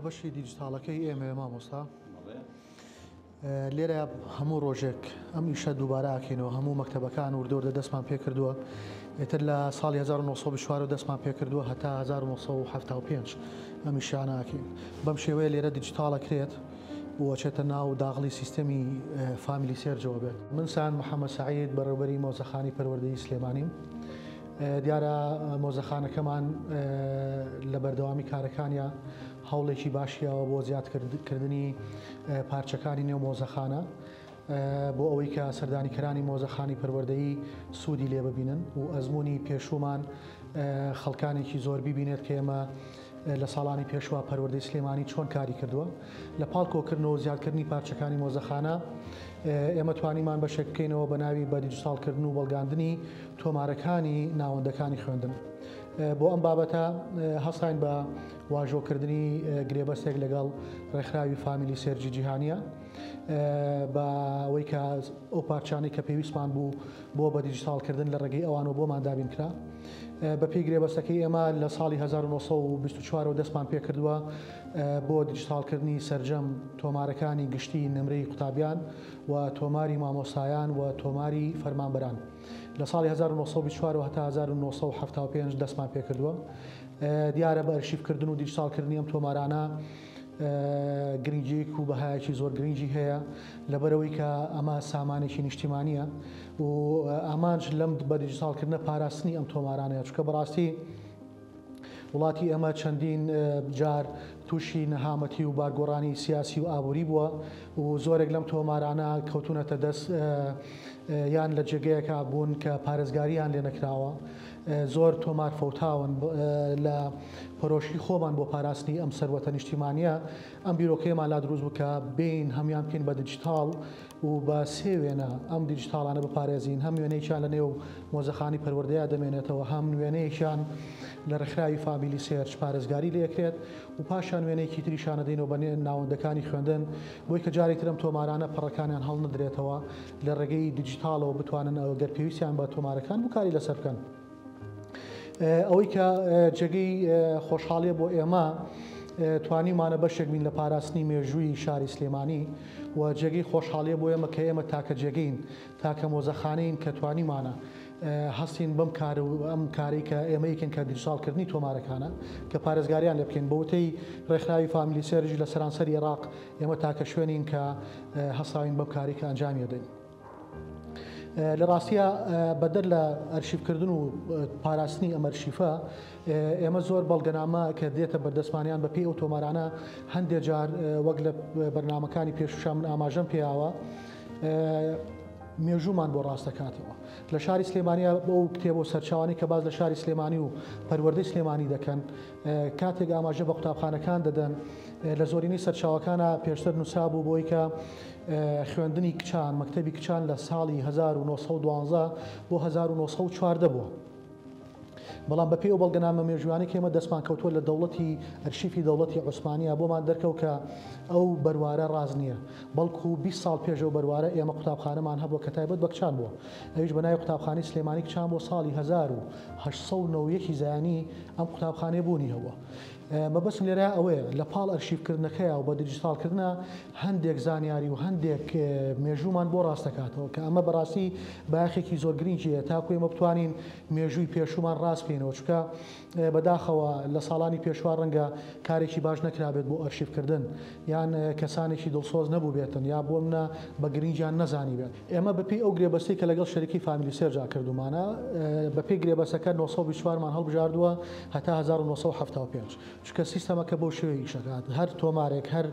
بەشی دیجیتاڵەکەی ئێمە مامۆستا لێرە هەموو ڕۆژێک ئەم ئیشە دووبارە ئاکەینەوە هەموو مەکتەبەکان وردۆردە دەستمان پێ کردووە ئێتر لە ساڵی 1940 دەستمان پێ کردووە هەتا 1975 ئەم ئیشانە ئاکەین بەم شێوەیە لێرە دیجیتاڵەکرێت وەچێتە ناو داغڵی سیستەمی فامیلی سێرجەوە بێت من سان محەممەد سعید بەڕێوەبەری مۆزەخانی پەروەردەیی سلێمانیم دیارە مۆزەخانەکەمان لە بەردەوامی کارەکانیە هەوڵێکی باشیەوە بۆ زیادکردنی پارچەکانی نێو مۆزەخانە بۆ ئەوەی کە سەردانیکەرانی مۆزەخانی پەروەردەیی سوودی لێ ببینن و ئەزمموی پێشومان خەڵکانێکی زۆر ببینێت کە ئێمە لە ساڵانی پێشوا پەروەردەی سلێمانی چۆن کاری کردووە لە پاڵکۆکردنەوە زیادکردنی پارچەکانی مۆزەخانە ئێمە توانیمان بەشێک بکەینەوە بە ناوی بە دیجیتاڵکردن و بەڵگاندنی تۆمارەکانی ناوەندەکانی خوێندن بۆ ئەم بابەتە هەستاین بە واژۆکردنی گرێبەستێک لەگەڵ ڕێکخراوی فامیلی سێرجی جیهانیە بە ئەوەی کە ئەو پارچانەی کە پێویستمان بوو بۆ بە دیجیتاڵکردن لە ڕێگەی ئەوانەوە بۆمان دابین کرا بەپی گرێبەستەکەی ئێمە لە ساڵی 1924 دەستمان پێ کردووە بۆ دیجیتاڵکردنی سەرجەم تۆمارەکانی گشتی نمرەی قوتابیان و تۆماری مامۆستایان و تۆماری فەرمانبەران لە ساڵی 1924 هەتا 1975 دەستمان پێ کردووە دیارە بە ئەرشیفکردن و دیجیتاڵکردنی ئەم تۆمارانە گرنگیەک و بەهایەکی زۆر گرنگی هەیە لەبەرەوەی کە ئەمە سامانێکی نیشتیمانیە و ئامانج لەم بە دیجیتاڵکردنە پاراستنی ئەم تۆمارانەیە چکە بەڕاستی وڵاتی ئەمە چەندین جار تووشی نەهامەتی و بارگۆڕانی سیاسی و ئابووری بووە و زۆرێک لەم تۆمارانە کەوتونەتە دەست یان لە جێگەیەکە بوون کە پارێزگاریان لێ نەکراوە زۆر تۆمار فەوتاون لە پەرۆشی خۆمان بۆ پاراستنی ئەم سەروەتە نیشتیمانیە ئەم بیرۆکەیەمان لا دروست بکە بین هەمان بکەین بە دیجیتاڵ و بە سێ وێنە ئەم دیجیتاڵانە بپارێزین هەم وێنەیەکیان لە نێو مۆزەخانی پەروەردەیە دەمێنێتەوە هەم وێنەیەکیان لە ڕێکخراوی فامیلی سێرج پارێزگاری لێکرێت و پاشان وێنەیەکی تریشانە دێنەوە بە ناوەندەکانی خوێندن بۆی کە جارێک ترم تۆمارانە پەڕەکانیان هەڵ نەدرێتەوە لە ڕێگەی دیجیتاڵەوە بتوانن ئەوە گەر پێویستیان بە تۆمارەکان بکاری لەسەر بکەن ئەوەی کە جێگەی خۆشحاڵیە بۆ ئێمە توانیمانە بەشێک بین لە پاراستنی مێژووی شاری سلێمانی و جێگەی خۆشحاڵیە بۆ ئێمە کە ئێمە تاکە جێگەین تاکە مۆزەخانەین کە توانیمانە هەستین بەم کار و ئەم کاری کە ئێمە یەکەن کە دیجیتاڵکردنی تۆمارەکانە کە پارێزگاریان لێ بکەین بەوتەی ڕێکخراوی فامیلی سێرجی لە سەرانسەری عێراق ئێمە تاکە شوێنین کە هەستاوین بەم کاری کە ئەنجامی دەین لە ڕاستیە بەدەر لە ئەرشیفکردن و پاراستنی ئەم ئەرشیفە ئێمە زۆر بەڵگەنامە کە دێتە بەردەستمانیان بەپێی ئەو تۆمارانە هەندێک جار وەک لە بەرنامەکانی پێشوشان من ئاماژەم پێیاوە مێژوومان بۆ ڕاستەکاتەوە لە شاری سلێمانیا بەو کتێبە سەرچاوانی کە باز لە شاری سلێمانی و پەروەردەی سلێمانی دەکەن کاتێک ئاماژە بە قوتابخانەکان دەدەن لە زۆرینەی سەرچاوەکانە پێشتر نووسا بوو بۆی کە خوێندنی کچان مەکتەبی کچان لە ساڵی 1912 بۆ 1940 بووە بەڵام بەپێی ئەو بەڵگەنامە مێژووانی کە ئێمە دەستمان کەوتووە لە دەوڵەتی ئەرشیفی دەوڵەتی عوسمانیە بۆمان دەرکەوت کە ئەو بەروارە ڕاز نییە بەڵکو 20 ساڵ پێشەوە بەروارە ئێمە قوتابخانەمان هەبووە کە تایبەت بە کچان بووە ئەویش بەناوی قوتابخانەی سلێمانی کچان بۆ ساڵی 1891 زایانی ئەم قوتابخانەیە بوونی هەبووە مەبەستم لێرە ئەوەیە لە پاڵ ئەرشیفکردنەکەیە و بە دیجیتاڵکردنە هەندێک زانیاری و هەندێک مێژوومان بۆ ڕاستەکاتەوە کە ئەمە بەڕاستی باخێکی زۆر گرنگیە تاکو ئێمە بتوانین مێژووی پێشومان ڕاست بکەینەوە چکە بەداخەوە لە ساڵانی پێشوا ڕەنگە کارێکی باش نەکرابێت بۆ ئەرشیفکردن یان کەسانێکی دڵسۆز نەبوو بێتن یا بۆ منە بە گرنگیان نەزانی بێت ئێمە بەپی ئەو گرێبەستی کە لەگەڵ شەریکی فامیلی سێرجا کردومانە بەپی گرێبەسەکە 1924مان هەڵبژاردووە هەتا 1975 چکە سیستەمەکە بۆ شێوەیە ئیشەکات هەر تۆمارێک هەر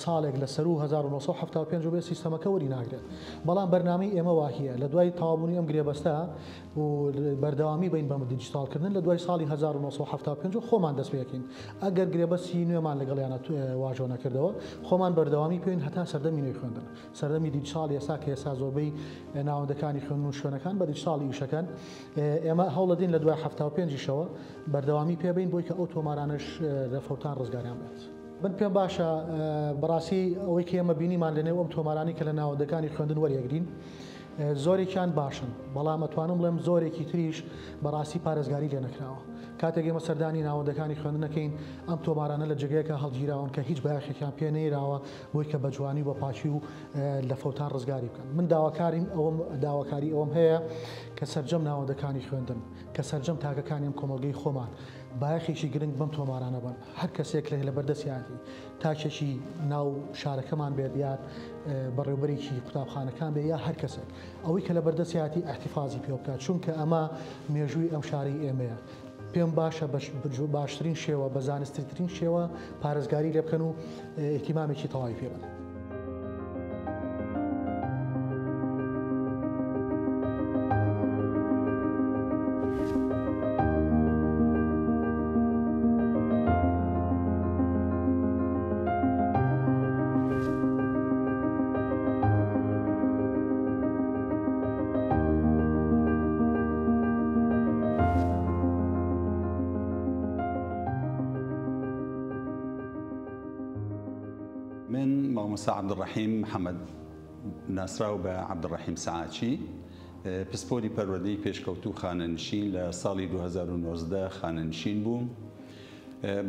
ساڵێک لە سەر و 1975 بێ سیستەمەکە وەری ناگرێت بەڵام بەرنامەی ئێمە واهەیە لە دوای تەواوبوونی ئەم گرێبەستە و بەردەوامی بین بەم دیجیتاڵکردن لە دوای ساڵی 1975 خۆمان دەست پێکەین ئەگەر گرێبەستی نوێمان لەگەڵیانە واژۆ نەکردەوە خۆمان بەردەوامی پێین هەتا سەردەمی نوێی خوێندن سەردەمی دیجیتاڵ ئێستا کە ئێستا زۆربەی ناوەندەکانی خوێندن و شوێنەکان بە دیجیتاڵی ئیشەکەن ئێمە هەوڵەدین لە دوای 75 بەردەوامی پێبین بۆی کە ئەو تۆمارانش لە فەوتان ڕزگاریان بێت بن پێم باشە بەڕاستی ئەوەی کە ئێمە بینیمان لەنێو ئەم تۆمارانی کە لە ناوەندەکانی خوێندن وەریەگرین زۆرێکیان باشن بەڵام ئەتوانم بڵێم زۆرێکی تریش بەڕاستی پارێزگاری لێ نەکراوە کاتێک ئێمە سەردانی ناوەندەکانی خوێندنەکەین ئەم تۆمارانە لە جێگەیەکە هەڵگیراون کە هیچ بایەخێکیان پێ نەیراوە بۆی کە بە جوانی و بە پاچی و لە فەوتان ڕزگاری بکەن. من داواکاری ئەوم هەیە کە سەرجەم ناوەندەکانی خوێندن کە سەرجەم تاگەکانی ئەم کۆمەلگەی خۆمان بایەخێکی گرنگ بەم تۆمارانە بن. هەر کەسێک لە بەردەستیاتی تاکێکی ناو شارەکەمان بێت یان بەڕێوبەرێکی قوتابخانەکان بێ یا هەر کەسێک ئەوەی کە لە بەردەستیاتی احتیفازی پێ بکات چونکە ئەمە مێژووی ئەم شاری ئێمەیە. پێم باشە باشترین شێوە بە زانستیترین شێوە پارێزگاری لێ بکەن و ئیهتیمامێکی تەواوی پێ بدەن. من مامۆستا عەبدوڕەحیم محەممەد ناسراو بە عەبدوڕەحیم سەعاچی پسپۆری پەروەردەی پێشکەوتوو خانەنشین لە ساڵی 2019 خانەنشین بووم.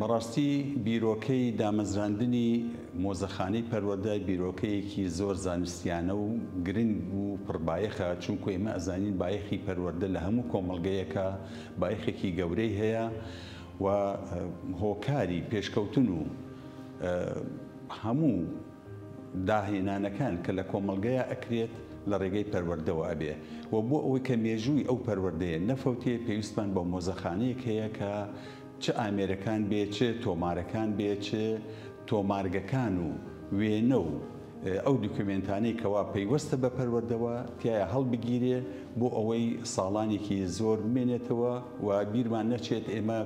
بەڕاستی بیرۆکەی دامەزراندنی مۆزەخانەی پەروەردە بیرۆکەیەکی زۆر زانستیانە و گرنگ و پڕبایەخە چونکە ئێمە ئەزانین بایەخی پەروەردە لە هەموو کۆمەڵگەیەکە بایەخێکی گەورەی هەیە و هۆکاری پێشکەوتن و هەموو داهێنانەکان کە لە کۆمەڵگەیە ئەکرێت لە ڕێگەی پەروەردەوە ئەبێ و بۆ ئەوەی کە مێژووی ئەو پەروەردەیە نەفەوتێ پێویستمان بە مۆزەخانەیەک هەیە کە چ ئامێرەکان بێ چ تۆمارەکان بێ چ تۆمارگەکان و وێنە و ئەو دوکومنتانەی کەوا پەیوەستە بە پەروەردەوە تایە هەڵبگیرێ بۆ ئەوەی ساڵانێکی زۆر بمێنێتەوە و بیرمان نەچێت ئێمە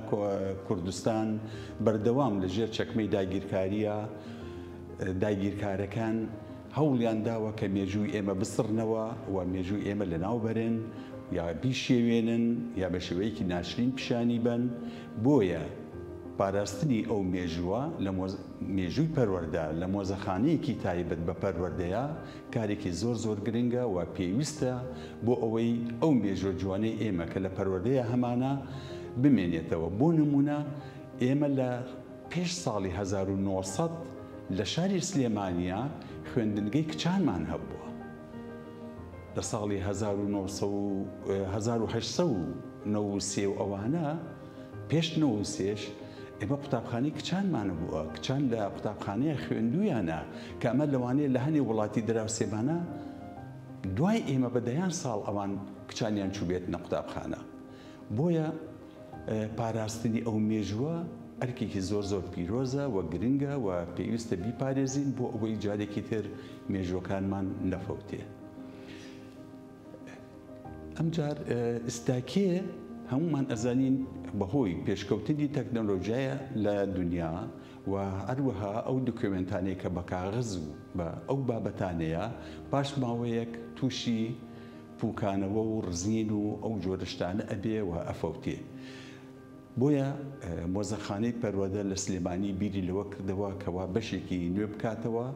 کوردستان بەردەوام لەژێر چەکمەی داگیرکاریە داگیرکارەکان هەوڵیان داوە کە مێژووی ئێمە بسڕنەوە و مێژووی ئێمە لە ناوبەرن یا بیشێوێنن یا بە شێوەیەکی ناشرین پیشانی بن. بۆیە پاراستنی ئەو مێژووە لە مێژووی پەروەردە لە مۆزەخانەیەکی تایبەت بە پەروەردەیە کارێکی زۆر زۆر گرنگە و پێویستە بۆ ئەوەی ئەو مێژوە جوانەی ئێمە کە لە پەروەردەیە هەمانە بمێنێتەوە. بۆ نمونە ئێمە لە پێش ساڵی 1900 لە شاری سلێمانیە خوێندنگەی کچانمان هەبووە. لە ساڵی 1893 و ئەوانە پێش 93 ئێمە قوتابخانەی کچانمان بووە. کچان لە قوتابخانەیە خوێندویانە کە ئەمە لەوانەیە لە هەنێ وڵاتی دراوسێمانە دوای ئێمە بەدەیان ساڵ ئەوان کچانیان چوبێتنە قوتابخانە. بۆیە پاراستنی ئەو مێژووە ئەرکێکی زۆر زۆر پیرۆزە و گرنگە و پێویستە بیپارێزین بۆ ئەوەی جارێکی تر مێژوەکانمان نەفەوتێ. ئەمجار ئستاکێ هەمومان ئەزانین بەهۆی پێشکەوتنی تەکنۆلۆژیایە لە دنیا و هەروەها ئەو دوکومنتانەیە کە بە کاغز و بە ئەو بابەتانەیە پاش ماوەیەک تووشی پوکانەوە و ڕزین و ئەو جۆرەشتانە ئەبێ و ئەفەوتێ. بۆیە مۆزەخانەی پەروەردە لە سلێمانی بیری لەوە کردەوە کەوا بەشێکی نوێ بکاتەوە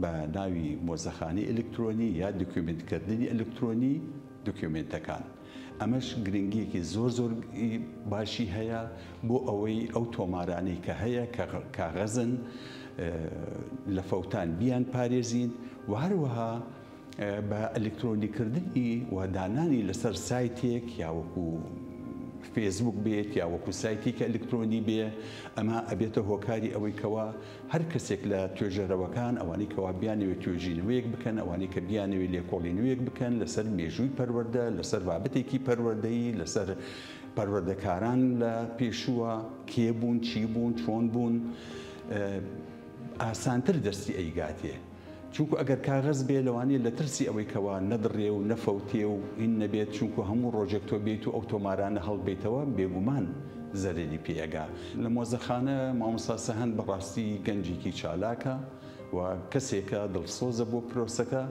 بە ناوی مۆزەخانەی ئەلکترۆنی یا دوکومنتکردنی ئەلکترۆنی دوکومنتەکان. ئەمەش گرنگیەکی زۆر زۆر باشی هەیە بۆ ئەوەی ئەو تۆمارانەی کە هەیە کە کاغەزن لە فەوتان بیان پارێزین و هەروەها بە ئەلکترۆنیکردنی و دانانی لەسەر سایتێک یاوەکو فێسبوک بێت یا وەکو سایتێکە ئەلکترۆنی بێ ئەمە ئەبێتە هۆکاری ئەوەی کەوا هەر کەسێک لە توێژەرەوەکان ئەوانەی کەوا بیانەوێت توێژینەوەیەک بکەن ئەوانەی کە بیانەوێت لێکۆڵینەوەیەک بکەن لەسەر مێژووی پەروەردە لەسەر بابەتێکی پەروەردەیی لەسەر پەروەردەکاران لە پێشووە کێبوون چی بوون چۆن بوون ئاسانتر دەستی ئەیگاتێ. چونکو ئەگەر کاغەز بێ لەوانەیە لە ترسی ئەوەی کەوا نەدڕێ و نەفەوتێ و هین نەبێت چونکو هەموو ڕۆژێک تۆ بێت و ئەو تۆمارانە هەڵبێتەوە بێگومان زەرێری پێگا. لە مۆزەخانە مامۆستا سەهەند بەڕاستی گەنجێکی چالاکە و کەسێکە دڵسۆزە بۆ پرۆسەکە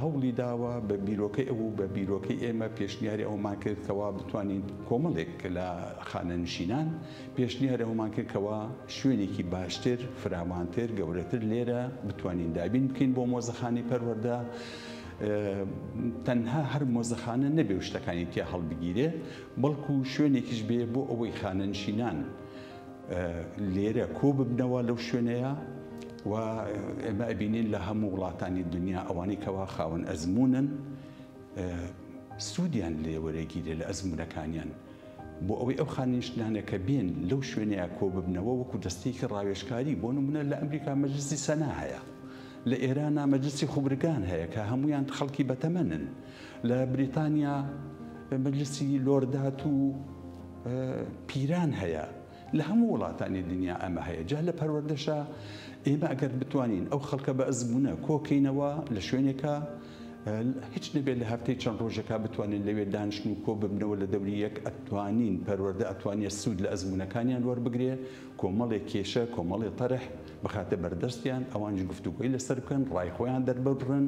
هەوڵی داوە بە بیرۆکەی ئەو بە بیرۆکەی ئێمە پێشنیاری ئەومان کرد کەوا بتوانین کۆمەڵێک لە خانەنشینان پێشنیاری ئەومان کرد کەوا شوێنێکی باشتر فراوانتر گەورەتر لێرە بتوانین دابین بکەین بۆ مۆزەخانەی پەروەردە تەنها هەر مۆزەخانە نەبێ و شتەکانی تیا هەڵبگیرێ بەڵکو شوێنێکیش بێ بۆ ئەوەی خانەنشینان لێرە کۆ ببنەوە لەو شوێنەیە و ئێمە ئەبینین لە هەموو وڵاتانی دنیا ئەوانەی کەوا خاوەن ئەزمونن سوودیان لێ وەرەگیرێ لە ئەزمونەکانیان بۆ ئەوەی ئەو خانیشتانەکە بێن لەو شوێنەیە کۆ ببنەوە وەکو دەستێکی ڕاوێژکاری بۆ نمونە لە ئەمریکا مەجلیسی سەنا هەیە، لە ئێرانە مەجلیسی خوبرگان هەیە کە هەمویان خەڵکی بەتەمەنن، لە بریتانیا مەجلیسی لۆردات و پیران هەیە، لە هەموو وڵاتانی دنیا ئەمە هەیە. جا لە پەروەردەشە ئێمە ئەگەر بتوانین ئەو خەڵکە بە ئەزمونە کۆکەینەوە لە شوێنێکە هیچ نەبێت لە هەفتەی چەند ڕۆژەکە بتوانین لەوێ دانیشتن و کۆ ببنەوە لە دەوری یەک ئەتوانین پەروەردە ئەتوانێت سوود لە ئەزمونەکانیان وەربگرێ، کۆمەڵێک کێشە کۆمەڵی تەرح بخاتە بەردەستیان، ئەوانش گفتوگۆی لەسەر بکەن، ڕای خۆیان دەربڕن.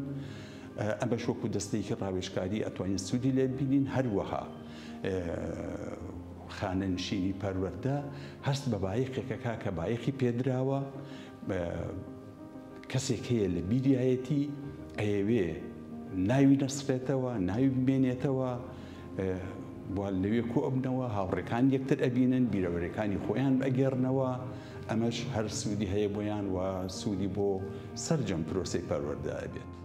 ئەمەش وەکو دەستەیەکی ڕاوێژکاری ئەتوانین سوودی لێ ببینین. هەروەها خانەنشینی پەروەردە هەست بە بایەقێکەکە کە بایەقی پێدراوە، کەسێک هەیە لە بیریایەتی ئەیەوێ ناوی نەسرێتەوە، ناوی بمێنێتەوە، لەوێ کۆ ئەبنەوە، هاوڕێکان یەکتر ئەبینن، بیرەوەرەکانی خۆیان ئەگەڕنەوە، ئەمەش هەر سوودی هەیە بۆیان و سوودی بۆ سەرجەم پرۆسەی پەروەردە ئەبێت.